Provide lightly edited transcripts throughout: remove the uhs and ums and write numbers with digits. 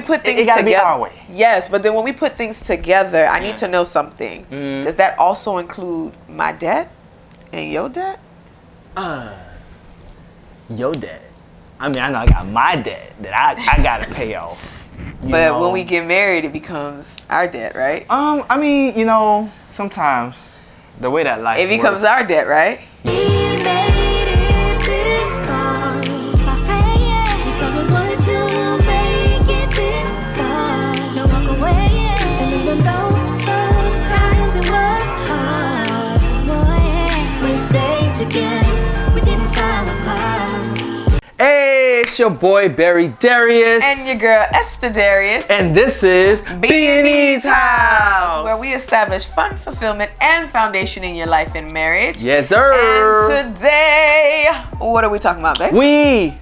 put things it gotta together, be our way. Yes, but then when we put things together, I need to know something. Does that also include my debt and your debt? Your debt. I mean, I know I got my debt that I gotta pay off. But when we get married, it becomes our debt, right? I mean, sometimes the way that life It becomes our debt, right? Hey, it's your boy Barry Darius. And your girl Esther Darius. And this is B&E's House, where we establish fun, fulfillment, and foundation in your life and marriage. Yes, sir. And today, what are we talking about, babe? We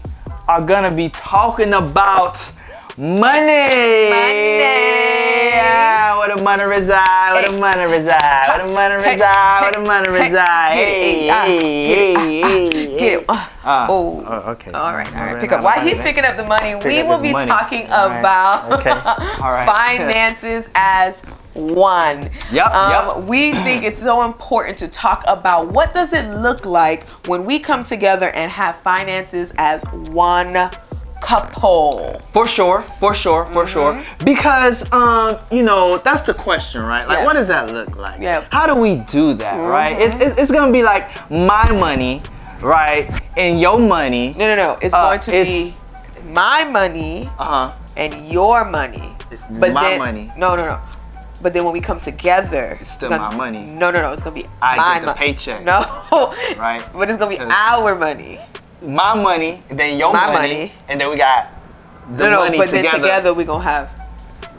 are gonna be talking about money. Yeah, where the money reside, where the money reside, where the money reside, where the money reside. Get it. Okay. All right. Pick up. While he's picking up the money, we will be talking about finances as one. Yep. We think it's so important to talk about what does it look like when we come together and have finances as one couple. For sure. Because that's the question, right? Like, what does that look like? Yeah. How do we do that, right? It's gonna be like my money, right, and your money. No. It's going to be my money and your money. But my money. No. But then when we come together, it's still my money. No. It's gonna be I my get the paycheck. No. Right. But it's gonna be our money. My money, then your money, and then we got the money but together. Then together we're gonna have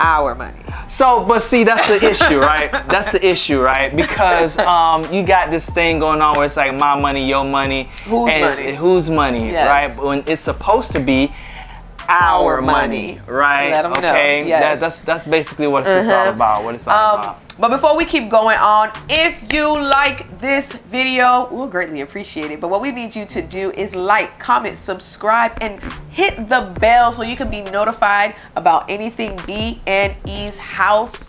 our money. So, but see, that's the issue, right? That's the issue, right? Because you got this thing going on where it's like my money, your money, whose money, yes. right? When it's supposed to be our money, right? Let them know. Okay, yes. that's basically what it's all about. What it's all about. But before we keep going on, if you like this video, we'll greatly appreciate it. But what we need you to do is like, comment, subscribe, and hit the bell so you can be notified about anything B&E's House,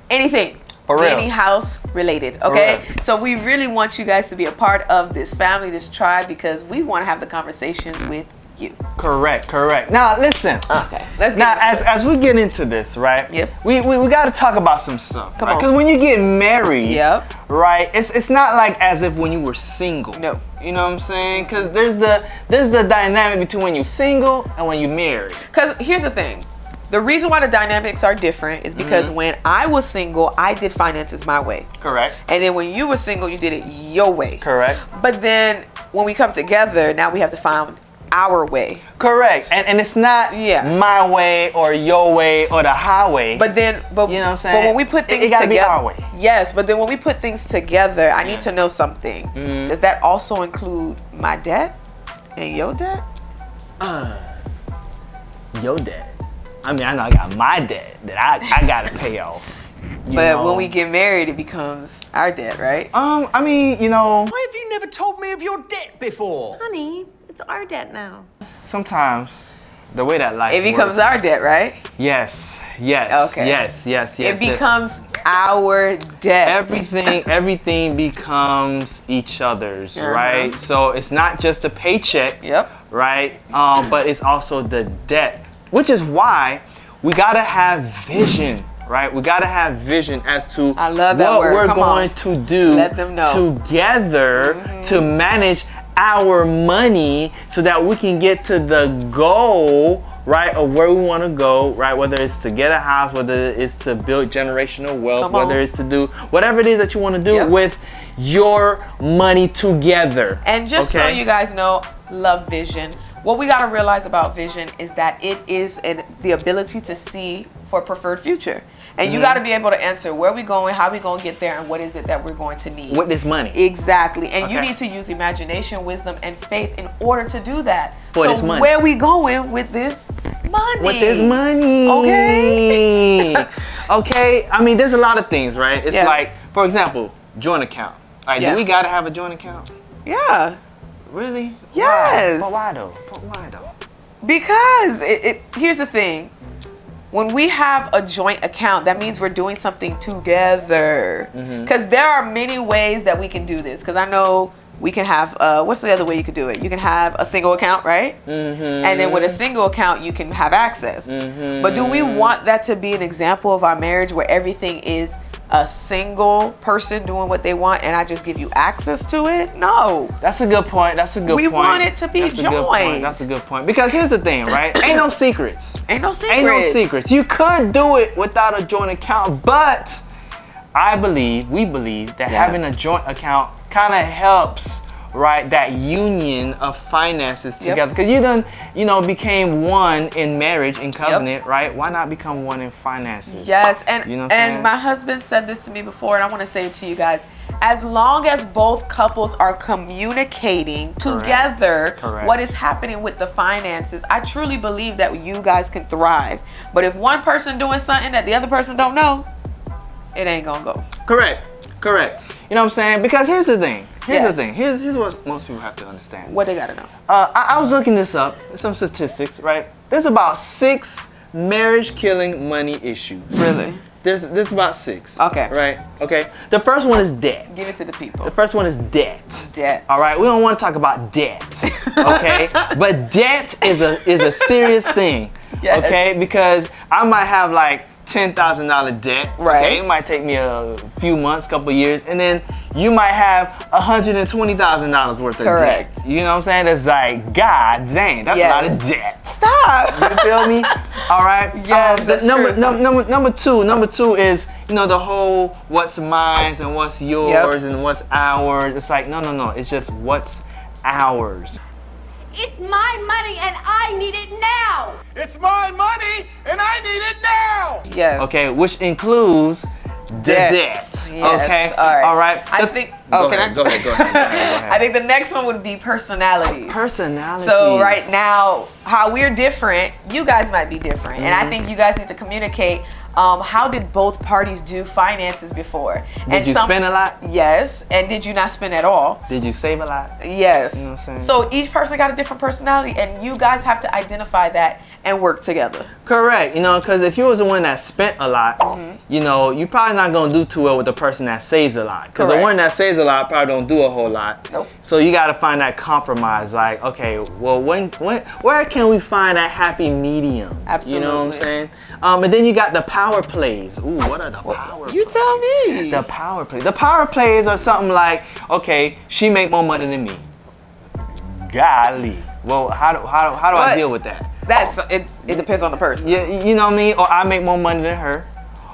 anything. For real. B&E House related, okay? So we really want you guys to be a part of this family, this tribe, because we want to have the conversations with you. Correct. Now listen. Okay. Let's get now into as we get into this, right? Yep. We got to talk about some stuff. Come on. Because when you get married, yep. right? It's not like as if when you were single. No. You know what I'm saying? Because there's the dynamic between when you're single and when you're married. Because here's the thing. The reason why the dynamics are different is because when I was single, I did finances my way. Correct. And then when you were single, you did it your way. Correct. But then when we come together, now we have to find our way. Correct. And it's not my way or your way or the highway. But you know what I'm saying? But when we put things together, it gotta be our way. Yes, but then when we put things together, I need to know something. Does that also include my debt and your debt? Your debt. I mean, I know I got my debt that I gotta pay off. But when we get married, it becomes our debt, right? I mean, Why have you never told me of your debt before? Honey, it's our debt now. sometimes the way that life it becomes works, our debt, right? Yes. Okay. Yes. It becomes our debt. Everything becomes each other's, right? So it's not just a paycheck, right? But it's also the debt, which is why we gotta have vision, right? We gotta have vision as to what we're going to do together to manage our money so that we can get to the goal, right, of where we want to go, right? Whether it's to get a house, whether it's to build generational wealth, whether it's to do whatever it is that you want to do with your money together. And just so you guys know, love vision. What we got to realize about vision is that it is the ability to see for a preferred future. And you got to be able to answer where we going, how we going to get there, and what is it that we're going to need. With this money. Exactly. And you need to use imagination, wisdom, and faith in order to do that. For this money. Where we going with this money? With this money. Okay. Okay. I mean, there's a lot of things, right? It's like, for example, joint account. Like, do we got to have a joint account? Yeah. Really? Yes. But why though? Because here's the thing. when we have a joint account, that means we're doing something together. Because there are many ways that we can do this. Because I know we can have, what's the other way you could do it? You can have a single account, right? And then with a single account, you can have access. But do we want that to be an example of our marriage where everything is a single person doing what they want and I just give you access to it? No. That's a good point. That's a good point. We want it to be joint. That's a good point. Because here's the thing, right? Ain't no secrets. Ain't no secrets. Ain't no secrets. You could do it without a joint account, but we believe that having a joint account kind of helps, right, that union of finances together. Because you done, became one in marriage, in covenant, right? Why not become one in finances? Yes, and my husband said this to me before, and I want to say it to you guys. As long as both couples are communicating together what is happening with the finances, I truly believe that you guys can thrive. But if one person doing something that the other person don't know, it ain't gonna go. Correct. You know what I'm saying? Because here's the thing. Here's what most people have to understand. What they gotta know. I was looking this up, some statistics, right? There's about 6 marriage-killing money issues. Really? There's about 6. Okay. Right? Okay. The first one is debt. Give it to the people. The first one is debt. Debt. All right. We don't want to talk about debt. Okay. But debt is a serious thing. Yes. Okay. Because I might have like $10,000 debt. Right. Okay. It might take me a few months, couple years, and then you might have $120,000 worth of debt. You know what I'm saying? That's like, God dang, that's a lot of debt. Stop. You feel me? All right. Yes, that's true. Number two is, the whole what's mine and what's yours and what's ours. It's like, no. It's just what's ours. It's my money and I need it now. It's my money and I need it now. Yes. Okay, which includes the debt. Yes. Okay. All right. I think. Go ahead. I think the next one would be personality. Personality. So right now, how we're different, you guys might be different, and I think you guys need to communicate. How did both parties do finances before? Did you spend a lot? Yes. And did you not spend at all? Did you save a lot? Yes. You know what I'm saying? So each person got a different personality, and you guys have to identify that and work together. Correct. Because if you was the one that spent a lot, you're probably not going to do too well with the person that saves a lot. Because the one that saves a lot probably don't do a whole lot. Nope. So you got to find that compromise. Like, okay, well, where can we find that happy medium? Absolutely. You know what I'm saying? And then you got the power plays. Ooh, what are the power plays? You tell me. The power plays. The power plays are something like, okay, she make more money than me. Golly. Well, how do I deal with that? It depends on the person. You know what I mean? Or I make more money than her.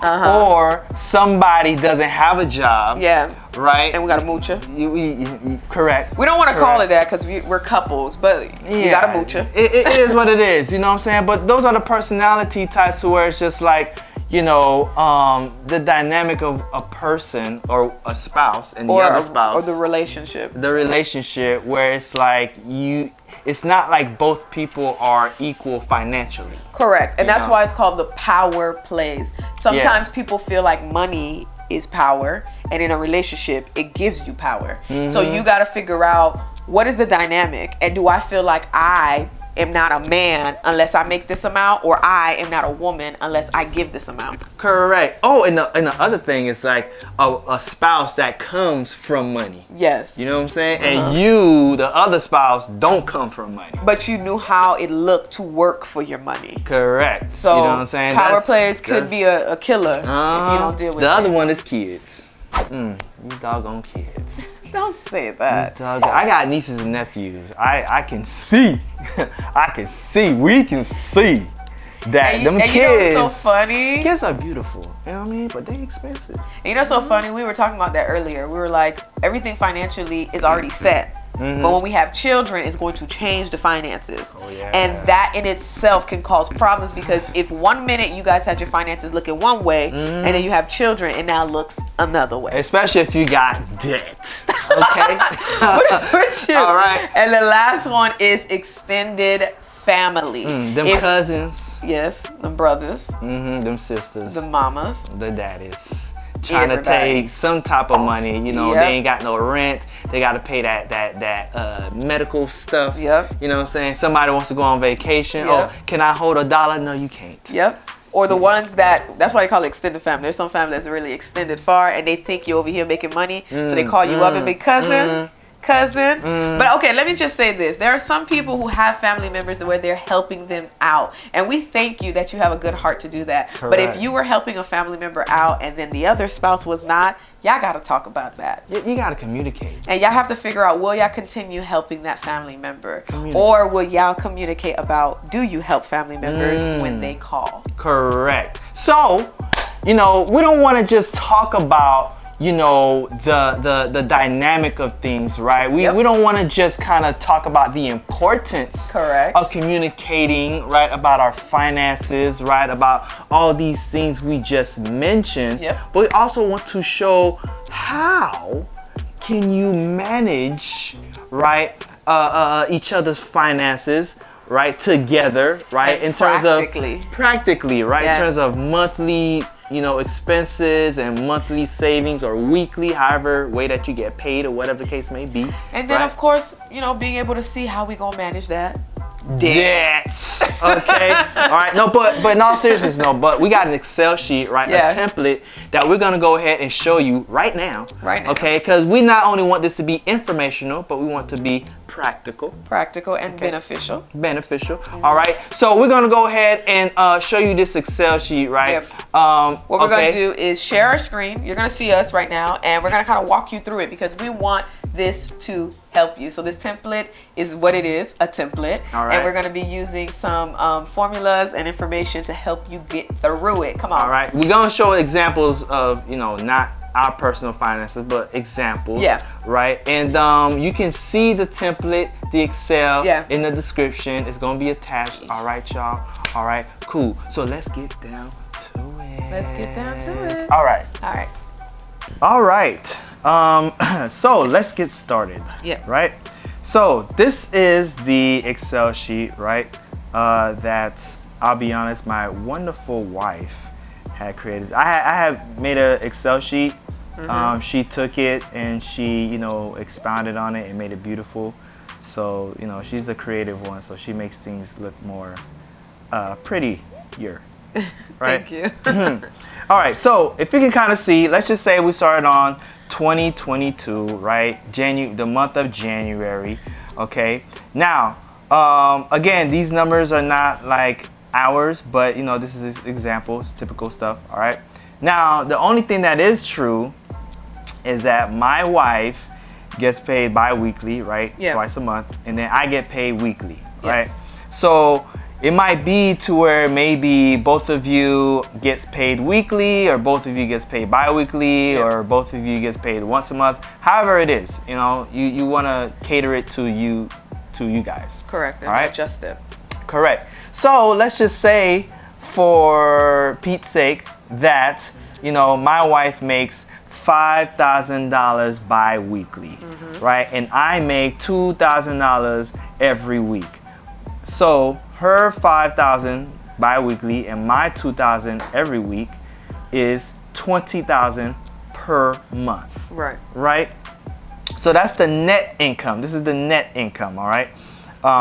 Or somebody doesn't have a job. Yeah. Right? And we got a moocher. You correct. We don't want to call it that because we're couples, but you got a moocher. It is what it is, you know what I'm saying? But those are the personality types where it's just like, the dynamic of a person or a spouse and the other spouse. Or the relationship. The relationship where it's like it's not like both people are equal financially. Correct. And that's why it's called the power plays. Sometimes people feel like money is power, and in a relationship, it gives you power. So you got to figure out what is the dynamic, and do I feel like I am not a man unless I make this amount, or I am not a woman unless I give this amount. Correct. Oh, and the other thing is like a spouse that comes from money. Yes. You know what I'm saying? And you, the other spouse, don't come from money. But you knew how it looked to work for your money. Correct. So you know what I'm saying? Power plays could be a killer if you don't deal with it. The other one is kids. You doggone kids. Don't say that. I got nieces and nephews. I can see. We can see that them kids. You know what's so funny? Kids are beautiful. You know what I mean? But they expensive. And you know what's so funny? We were talking about that earlier. We were like, everything financially is already set. But when we have children, it's going to change the finances. Oh, yeah. And that in itself can cause problems, because if 1 minute you guys had your finances looking one way, and then you have children, it now looks another way. Especially if you got debt. Okay? What is with you? All right. And the last one is extended family. Cousins. Yes, the brothers. Them sisters. The mamas. The daddies. Trying to take some type of money, they ain't got no rent. They got to pay that medical stuff. Yep. You know what I'm saying? Somebody wants to go on vacation. Yep. Oh, can I hold $1? No, you can't. Yep. or the ones that's why they call it extended family. There's some family that's really extended far, and they think you over here making money, so they call you up and be cousin. But okay, let me just say this. There are some people who have family members where they're helping them out. And we thank you that you have a good heart to do that. Correct. But if you were helping a family member out and then the other spouse was not, y'all got to talk about that. You got to communicate. And y'all have to figure out, will y'all continue helping that family member? Or will y'all communicate about, do you help family members when they call? Correct. So, we don't want to just talk about the dynamic of things, right? We don't want to just kind of talk about the importance of communicating, right, about our finances, right, about all these things we just mentioned. But we also want to show how can you manage, right, each other's finances, right, together, right, in terms of practically, right, in terms of monthly expenses and monthly savings or weekly, however way that you get paid or whatever the case may be. And then of course, being able to see how we gonna manage that. Yes. Okay. All right. No, but in all seriousness, but we got an Excel sheet, right? A template that we're gonna go ahead and show you right now. Okay. Because we not only want this to be informational, but we want to be practical and beneficial. All right. So we're gonna go ahead and show you this Excel sheet, right? What we're gonna do is share our screen. You're gonna see us right now, and we're gonna kind of walk you through it because we want this to help you. So this template is what it is, a template. All right. And we're gonna be using some formulas and information to help you get through it. Come on. All right. We're gonna show examples of, not our personal finances, but examples. Right. And you can see the template, the Excel in the description. It's gonna be attached. All right, y'all. All right, cool. So let's get down to it. All right. So let's get started. Right. So this is the Excel sheet, right? That, I'll be honest, my wonderful wife had created. I have made an Excel sheet. She took it and she, expounded on it and made it beautiful. So, she's a creative one, so she makes things look more prettier. Right? Thank you. All right, so if you can kind of see, let's just say we started on 2022, right? The month of January. Okay. Now, again, these numbers are not like hours, but this is examples, typical stuff. All right. Now, the only thing that is true is that my wife gets paid bi-weekly, right? Twice a month, and then I get paid weekly, right? So it might be to where maybe both of you gets paid weekly, or both of you gets paid bi-weekly, or both of you gets paid once a month. However it is, you want to cater it to you guys. Correct. And all right? adjust it. Correct. So let's just say, for Pete's sake, that my wife makes $5,000 bi-weekly, right? And I make $2,000 every week. So her $5,000 bi-weekly and my $2,000 every week is $20,000 per month. Right? So that's the net income. This is the net income, all right?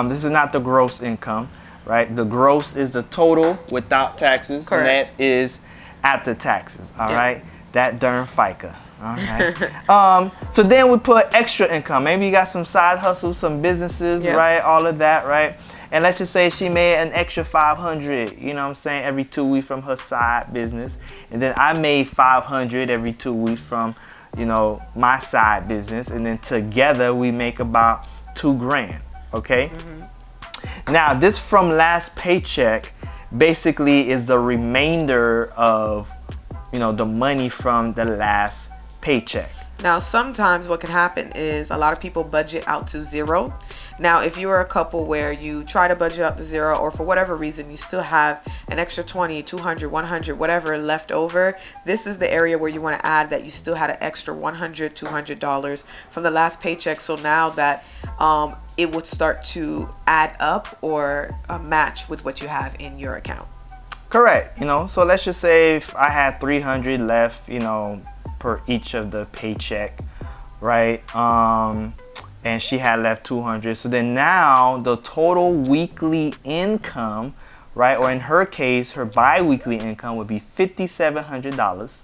This is not the gross income, right? The gross is the total without taxes. Net is after taxes, all right? That darn FICA. All right. So then we put extra income. Maybe you got some side hustles, some businesses, right? All of that, right? And let's just say she made an extra $500, every 2 weeks from her side business. And then I made $500 every 2 weeks from, my side business. And then together we make about $2,000, okay? Now, this from last paycheck basically is the remainder of the money from the last paycheck. Now, sometimes what can happen is a lot of people budget out to zero. Now, if you are a couple where you try to budget out to zero, or for whatever reason you still have an extra 20, 200, 100, whatever left over, this is the area where you want to add that you still had an extra $100, $200 from the last paycheck. So now that it would start to add up or match with what you have in your account. Correct. So let's just say if I had $300 left, per each of the paycheck, right? And she had left $200. So then now the total weekly income right? Or in her case, her bi-weekly income would be $5,700,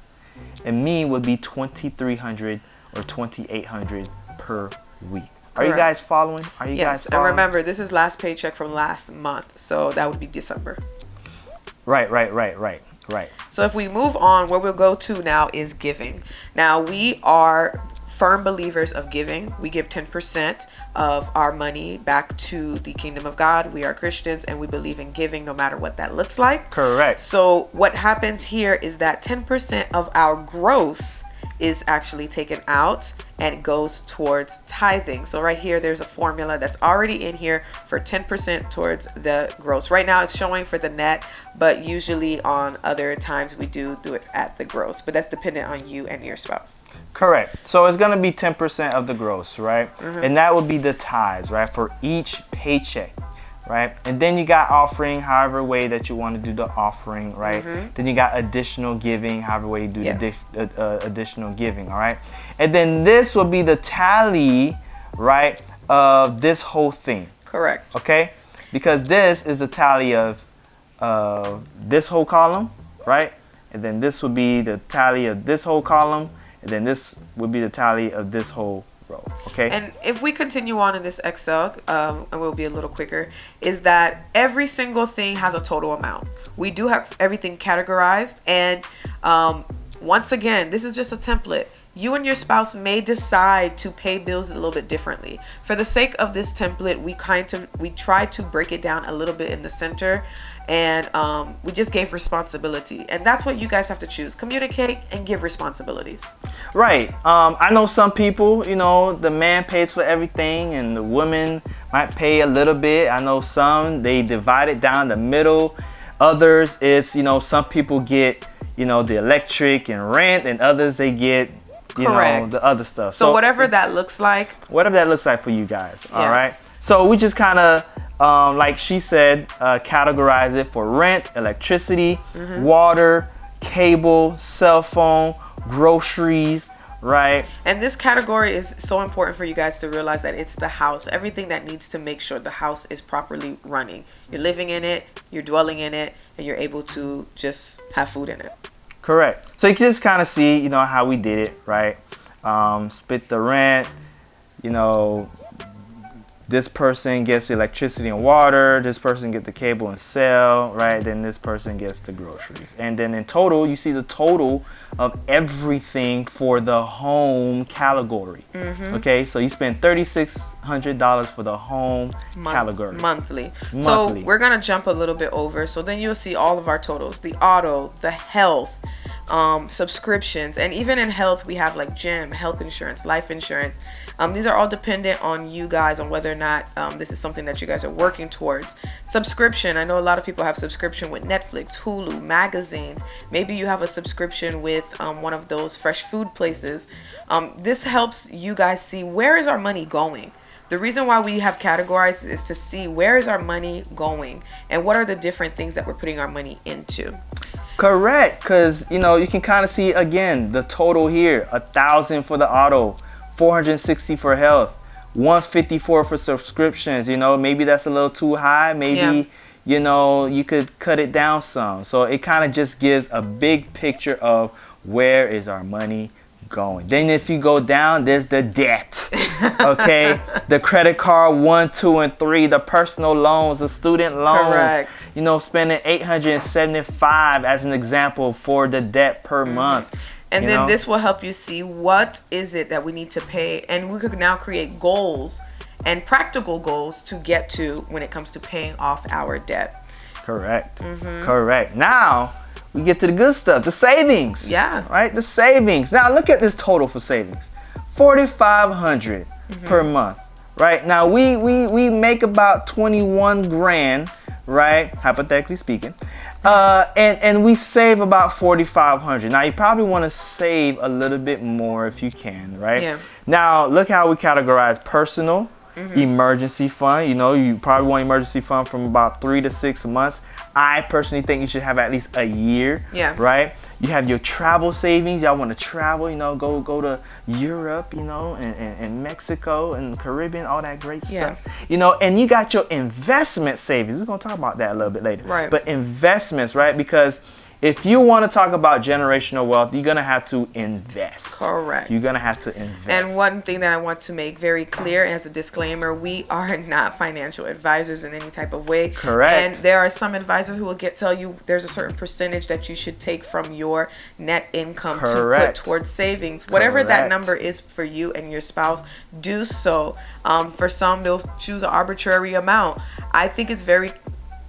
and me would be $2,300 or $2,800 per week. Are you guys following? Are you guys following? And remember, this is last paycheck from last month, so that would be December. Right. So if we move on, where we'll go to now is giving. Now, we are firm believers of giving. We give 10% of our money back to the kingdom of God. We are Christians and we believe in giving no matter what that looks like. Correct. So what happens here is that 10% of our gross is actually taken out and it goes towards tithing. So right here, there's a formula that's already in here for 10% towards the gross. Right now it's showing for the net, but usually on other times we do it at the gross, but that's dependent on you and your spouse. Correct. So it's going to be 10% of the gross, right? And that would be the tithes, right? For each paycheck. Right, and then you got offering, however way that you want to do the offering, right? Then you got additional giving, however way you do the additional giving, all right? And then this will be the tally, right, of this whole thing. Correct. Okay, because this is the tally of this whole column, right? And then this would be the tally of this whole column, and then this would be the tally of this whole row. Okay. And if we continue on in this Excel, and we'll be a little quicker, is that every single thing has a total amount. We do have everything categorized, and once again, this is just a template. You and your spouse may decide to pay bills a little bit differently. For the sake of this template, we try to break it down a little bit in the center, and we just gave responsibility, and that's what you guys have to choose. Communicate and give responsibilities. Right. I know some people, you know, the man pays for everything and the woman might pay a little bit. I know some, they divide it down the middle. Others, it's, you know, some people get, you know, the electric and rent, and others they get, you know, the other stuff. So whatever that looks like. Whatever that looks like for you guys. All right. So we just kind of, like she said, categorize it for rent, electricity, water, cable, cell phone, groceries, right? And this category is so important for you guys to realize that it's the house, everything that needs to make sure the house is properly running. You're living in it, you're dwelling in it, and you're able to just have food in it. Correct. So you can just kind of see, you know, how we did it, right? Split the rent, you know, this person gets the electricity and water, this person gets the cable and cell, right? Then this person gets the groceries. And then in total, you see the total of everything for the home category. Okay, so you spend $3,600 for the home category. Monthly. So we're gonna jump a little bit over. So then you'll see all of our totals, the auto, the health, subscriptions, and even in health we have like gym, health insurance, life insurance. These are all dependent on you guys, on whether or not this is something that you guys are working towards. Subscription, I know a lot of people have subscription with Netflix, Hulu, magazines. Maybe you have a subscription with one of those fresh food places. This helps you guys see, where is our money going? The reason why we have categorized is to see where is our money going and what are the different things that we're putting our money into. Correct, because you know, you can kind of see again the total here: $1,000 for the auto, $460 for health, $154 for subscriptions. You know, maybe that's a little too high. Maybe you know, you could cut it down some. So it kind of just gives a big picture of where is our money going. Then if you go down, there's the debt. Okay, the credit card 1, 2, and 3, the personal loans, the student loans. Correct. You know, spending $875 as an example for the debt per month. And then this will help you see what is it that we need to pay, and we could now create goals and practical goals to get to when it comes to paying off our debt. Correct. Correct. Now we get to the good stuff, the savings. Yeah. Right? The savings. Now look at this total for savings. $4,500 per month. Right? Now we make about 21 grand, right? Hypothetically speaking. And we save about $4,500. Now you probably want to save a little bit more if you can, right? Yeah. Now look how we categorize personal, emergency fund. You know, you probably want emergency fund from about 3 to 6 months. I personally think you should have at least a year. Yeah. Right? You have your travel savings. Y'all want to travel, you know, go to Europe, you know, and Mexico and Caribbean, all that great stuff. You know, and you got your investment savings. We're going to talk about that a little bit later. Right. But investments, right? Because if you want to talk about generational wealth, you're going to have to invest. Correct. You're going to have to invest. And one thing that I want to make very clear as a disclaimer, we are not financial advisors in any type of way. Correct. And there are some advisors who will tell you there's a certain percentage that you should take from your net income to put towards savings. Whatever that number is for you and your spouse, do so. For some, they'll choose an arbitrary amount. I think it's very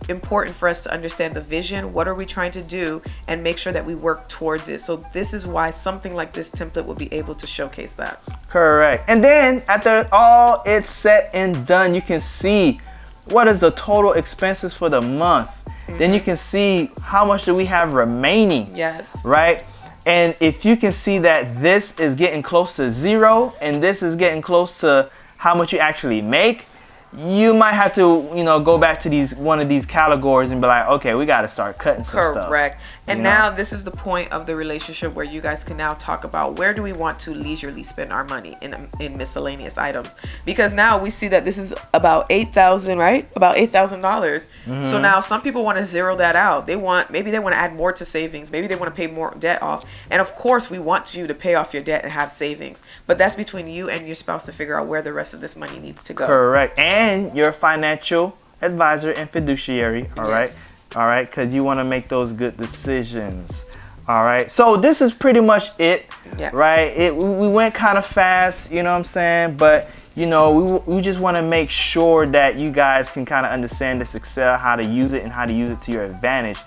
important for us to understand the vision. What are we trying to do, and make sure that we work towards it. So this is why something like this template will be able to showcase that. Correct. And then after all it's said and done, you can see what is the total expenses for the month. Then you can see how much do we have remaining. Yes. Right? And if you can see that this is getting close to zero and this is getting close to how much you actually make, you might have to, you know, go back to one of these categories and be like, okay, we got to start cutting some stuff. Correct. And now this is the point of the relationship where you guys can now talk about where do we want to leisurely spend our money in miscellaneous items, because now we see that this is about $8,000, right? About $8,000. So now some people want to zero that out. Maybe they want to add more to savings. Maybe they want to pay more debt off. And of course, we want you to pay off your debt and have savings. But that's between you and your spouse to figure out where the rest of this money needs to go. Correct. And your financial advisor and fiduciary. All right. All right, because you want to make those good decisions. All right, so this is pretty much it, right? We went kind of fast, you know what I'm saying? But, you know, we just want to make sure that you guys can kind of understand this Excel, how to use it and how to use it to your advantage.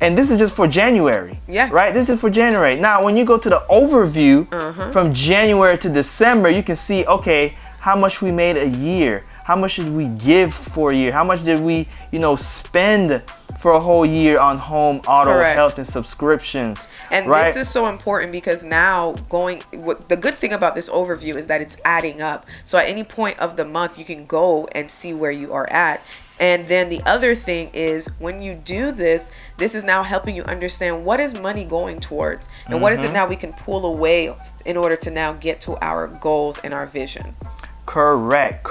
And this is just for January, right? This is for January. Now, when you go to the overview from January to December, you can see, okay, how much we made a year. How much did we give for a year? How much did we, you know, spend for a whole year on home, auto, health, and subscriptions? And this is so important because now the good thing about this overview is that it's adding up. So at any point of the month, you can go and see where you are at. And then the other thing is when you do this, this is now helping you understand what is money going towards and what is it now we can pull away in order to now get to our goals and our vision. Correct.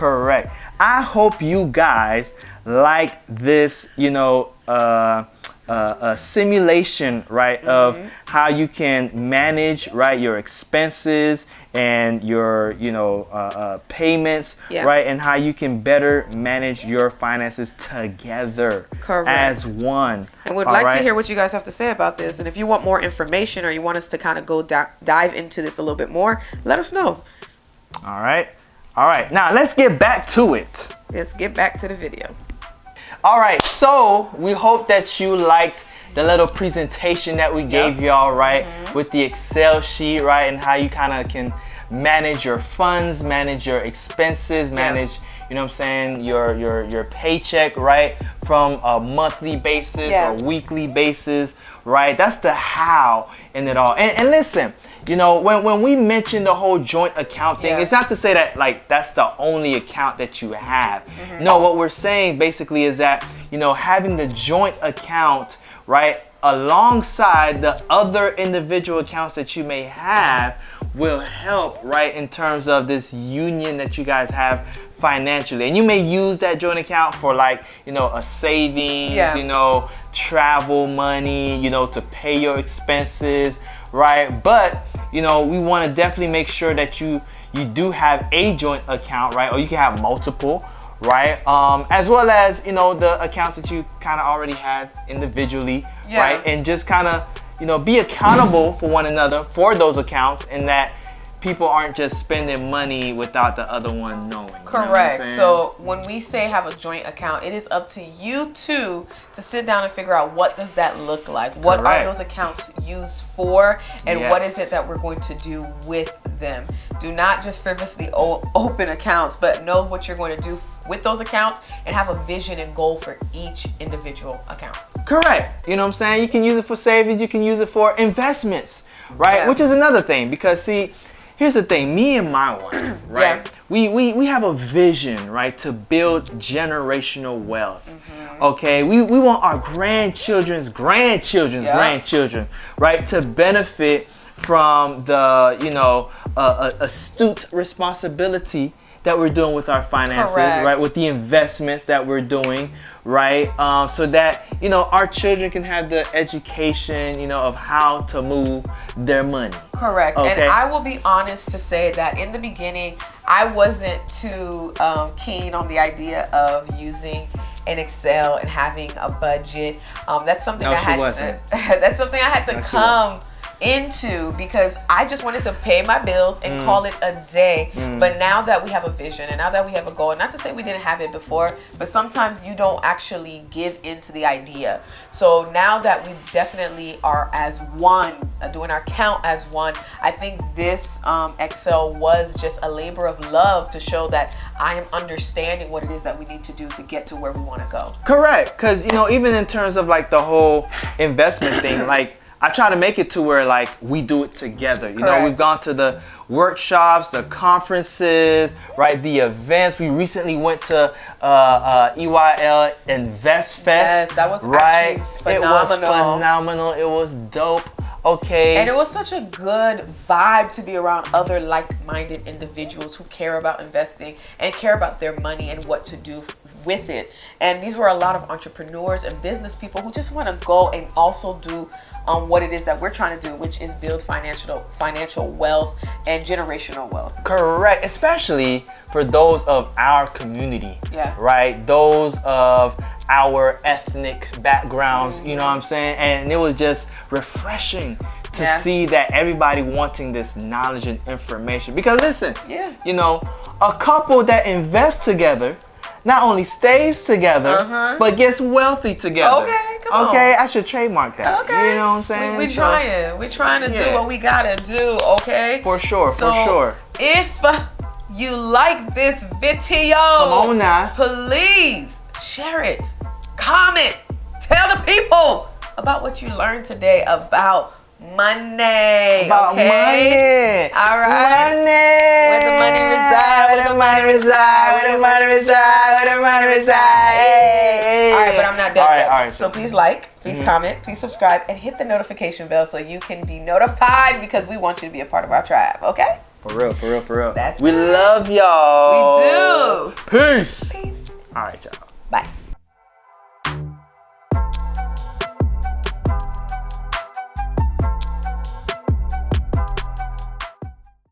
I hope you guys like this, you know, a simulation, right, of how you can manage, right, your expenses and your, you know, payments, right, and how you can better manage your finances together as one. And we'd like to hear what you guys have to say about this. And if you want more information or you want us to kind of go dive into this a little bit more, let us know. All right, now let's get back to it. Let's get back to the video. All right, so we hope that you liked the little presentation that we gave y'all, right, with the Excel sheet, right, and how you kind of can manage your funds, manage your expenses, manage, you know what I'm saying, your paycheck, right, from a monthly basis or weekly basis, right? That's the how in it all. And listen, you know, when we mention the whole joint account thing, it's not to say that like that's the only account that you have. No, what we're saying basically is that, you know, having the joint account, right, alongside the other individual accounts that you may have will help, right, in terms of this union that you guys have financially. And you may use that joint account for, like, you know, a savings, you know, travel money, you know, to pay your expenses, right? But, you know, we want to definitely make sure that you do have a joint account, right? Or you can have multiple, right? As well as, you know, the accounts that you kind of already had individually, right? And just kind of, you know, be accountable for one another for those accounts, and that people aren't just spending money without the other one knowing. Correct. So when we say have a joint account, it is up to you two to sit down and figure out what does that look like. What are those accounts used for, and what is it that we're going to do with them. Do not just frivolously open accounts, but know what you're going to do with those accounts and have a vision and goal for each individual account. Correct. You know what I'm saying? You can use it for savings, you can use it for investments, right? Which is another thing, because see, here's the thing, me and my wife, right? we have a vision, right, to build generational wealth. Okay, we want our grandchildren's grandchildren, right, to benefit from the, you know, astute responsibility that we're doing with our finances, right, with the investments that we're doing, right, so that, you know, our children can have the education, you know, of how to move their money. Correct. And I will be honest to say that in the beginning, I wasn't too keen on the idea of using an Excel and having a budget. That's something I had to come into, because I just wanted to pay my bills and call it a day. But now that we have a vision and now that we have a goal, not to say we didn't have it before, but sometimes you don't actually give into the idea. So now that we definitely are as one, doing our count as one, I think this Excel was just a labor of love to show that I am understanding what it is that we need to do to get to where we want to go. Correct. Because, you know, even in terms of like the whole investment thing, like, I try to make it to where like we do it together. You know, we've gone to the workshops, the conferences, right? The events. We recently went to EYL Invest Fest. Yes, that was right. Phenomenal. It was phenomenal. It was dope. Okay. And it was such a good vibe to be around other like-minded individuals who care about investing and care about their money and what to do with it. And these were a lot of entrepreneurs and business people who just want to go and also do what it is that we're trying to do, which is build financial wealth and generational wealth. Correct. Especially for those of our community. Yeah. Right? Those of our ethnic backgrounds, you know what I'm saying? And it was just refreshing to see that everybody wanting this knowledge and information. Because listen, you know, a couple that invest together not only stays together, but gets wealthy together. Okay, come on. Okay, I should trademark that. Okay. You know what I'm saying? We're trying to do what we gotta do, okay? For sure, for sure. If you like this video, come on now, please share it, comment, tell the people about what you learned today about money. Money. All right. Money. Where the money reside. Where the money reside. Where the money reside. Where the money reside. Hey. All right, but I'm not done yet. All right. So please like, please comment, please subscribe, and hit the notification bell so you can be notified, because we want you to be a part of our tribe. Okay? For real, for real, for real. That's we love y'all. We do. Peace. Peace. All right, y'all.